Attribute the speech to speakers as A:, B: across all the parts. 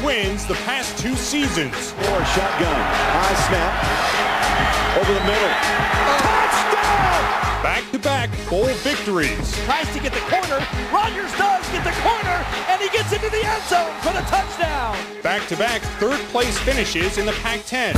A: wins the past 2 seasons.
B: Or shotgun, high snap, over the middle. Touchdown!
A: Back-to-back bowl victories.
C: Tries to get the corner. Rodgers does get the corner, and he gets into the end zone for the touchdown.
A: Back-to-back third-place finishes in the Pac-10.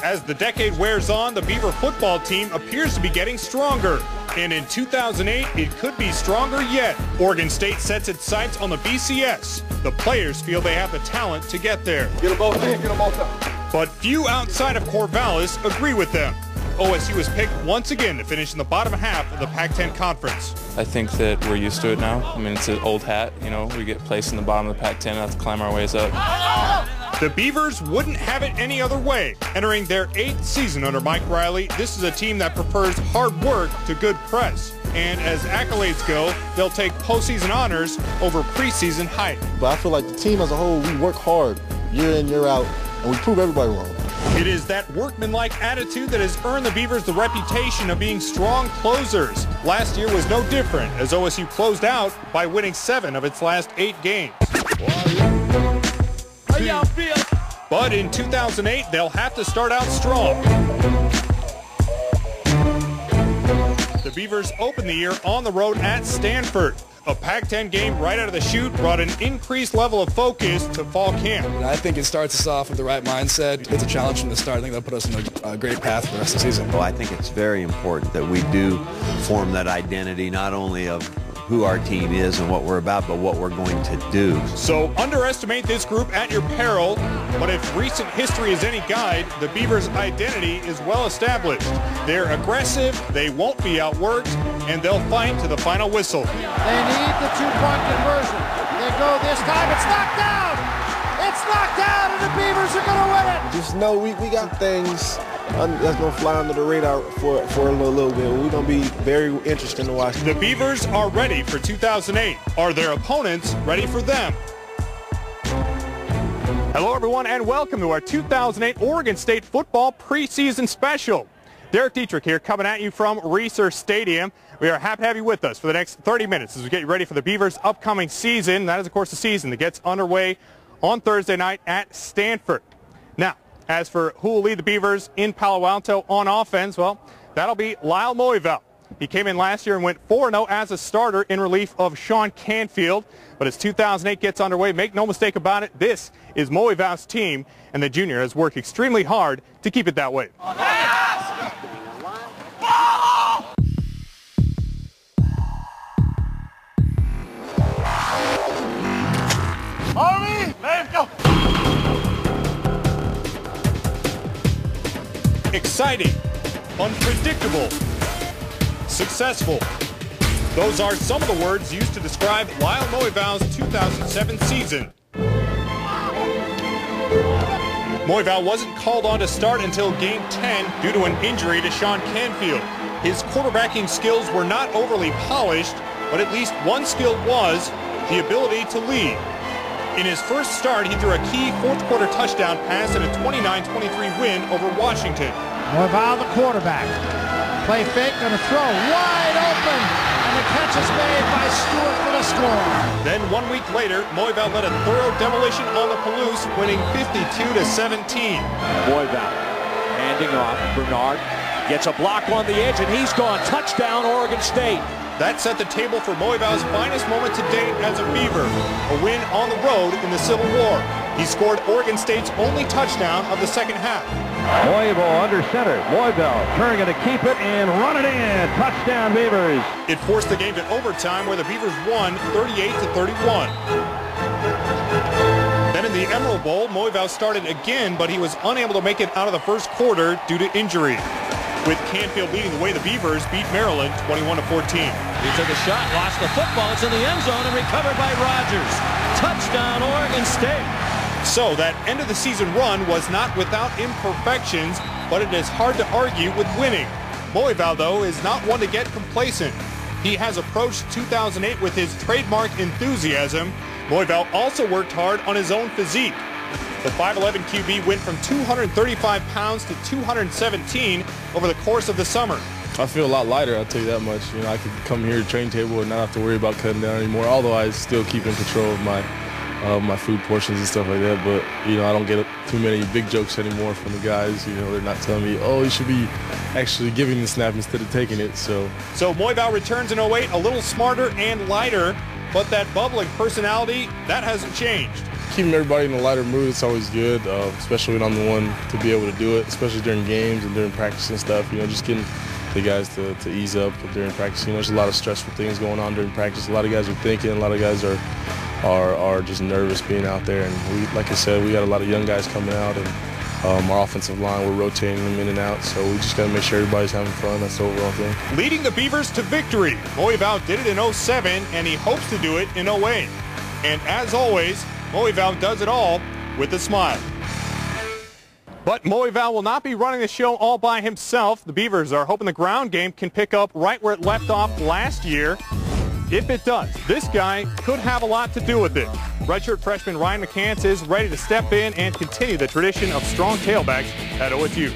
A: As the decade wears on, the Beaver football team appears to be getting stronger. And in 2008, it could be stronger yet. Oregon State sets its sights on the BCS. The players feel they have the talent to get there.
B: Get them both in, get them both up.
A: But few outside of Corvallis agree with them. OSU is picked once again to finish in the bottom half of the Pac-10 Conference.
D: I think that we're used to it now. I mean, it's an old hat. You know, we get placed in the bottom of the Pac-10 and have to climb our ways up.
A: The Beavers wouldn't have it any other way. Entering their 8th season under Mike Riley, this is a team that prefers hard work to good press. And as accolades go, they'll take postseason honors over preseason hype.
E: But I feel like the team as a whole, we work hard year in, year out, and we prove everybody wrong.
A: It is that workmanlike attitude that has earned the Beavers the reputation of being strong closers. Last year was no different, as OSU closed out by winning 7 of its last 8 games. But in 2008, they'll have to start out strong. The Beavers opened the year on the road at Stanford. A Pac-10 game right out of the chute brought an increased level of focus to fall camp.
F: I think it starts us off with the right mindset. It's a challenge from the start. I think that'll put us in a great path for the rest of the season.
G: Well, I think it's very important that we do form that identity, not only of who our team is and what we're about, but what we're going to do.
A: So underestimate this group at your peril, but if recent history is any guide, the Beavers' identity is well established. They're aggressive, they won't be outworked, and they'll fight to the final whistle.
H: They need the 2-point conversion. They go this time, it's knocked down! It's knocked down, and the Beavers are going to win it!
E: Just know we got things that's going to fly under the radar for a little bit. We're going to be very interesting to watch.
A: The Beavers are ready for 2008. Are their opponents ready for them? Hello, everyone, and welcome to our 2008 Oregon State football preseason special. Derek Dietrich here, coming at you from Research Stadium. We are happy to have you with us for the next 30 minutes as we get you ready for the Beavers' upcoming season. That is, of course, the season that gets underway on Thursday night at Stanford. Now, as for who will lead the Beavers in Palo Alto on offense, well, that'll be Lyle Moival. He came in last year and went 4-0 as a starter in relief of Sean Canfield. But as 2008 gets underway, make no mistake about it, this is Moival's team, and the junior has worked extremely hard to keep it that way.
C: Army, let's go!
A: Exciting, unpredictable, successful. Those are some of the words used to describe Lyle Moival's 2007 season. Moival wasn't called on to start until Game 10 due to an injury to Sean Canfield. His quarterbacking skills were not overly polished, but at least one skill was the ability to lead. In his first start, he threw a key fourth-quarter touchdown pass in a 29-23 win over Washington.
H: Moival, the quarterback. Play fake, going to throw wide open, and the catch is made by Stewart for the score.
A: Then 1 week later, Moival led a thorough demolition on the Palouse, winning 52-17.
B: Moival handing off. Bernard gets a block on the edge, and he's gone. Touchdown, Oregon State.
A: That set the table for Moival's finest moment to date as a Beaver, a win on the road in the Civil War. He scored Oregon State's only touchdown of the second half.
I: Moival under center. Moival turning to keep it and run it in. Touchdown, Beavers.
A: It forced the game to overtime where the Beavers won 38-31. Then in the Emerald Bowl, Moival started again, but he was unable to make it out of the first quarter due to injury. With Canfield leading the way, the Beavers beat Maryland 21-14.
C: He took a shot, lost the football. It's in the end zone and recovered by Rodgers. Touchdown, Oregon State.
A: So that end-of-the-season run was not without imperfections, but it is hard to argue with winning. Moival, though, is not one to get complacent. He has approached 2008 with his trademark enthusiasm. Moival also worked hard on his own physique. The 5'11 QB went from 235 pounds to 217 over the course of the summer.
J: I feel a lot lighter, I'll tell you that much. You know, I could come here to train table and not have to worry about cutting down anymore, although I still keep in control of my food portions and stuff like that. But, you know, I don't get too many big jokes anymore from the guys. You know, they're not telling me, oh, you should be actually giving the snap instead of taking it. So
A: Moivau returns in 08 a little smarter and lighter, but that bubbling personality, that hasn't changed.
J: Keeping everybody in a lighter mood, it's always good, especially when I'm the one to be able to do it, especially during games and during practice and stuff. You know, just getting the guys to ease up during practice. You know, there's a lot of stressful things going on during practice. A lot of guys are thinking, a lot of guys are just nervous being out there. And we, like I said, we got a lot of young guys coming out, and our offensive line, we're rotating them in and out. So we just got to make sure everybody's having fun. That's the overall thing.
A: Leading the Beavers to victory. Moivau did it in 07, and he hopes to do it in 08. And as always, Moivau does it all with a smile. But Moivau will not be running the show all by himself. The Beavers are hoping the ground game can pick up right where it left off last year. If it does, this guy could have a lot to do with it. Redshirt freshman Ryan McCants is ready to step in and continue the tradition of strong tailbacks at OSU.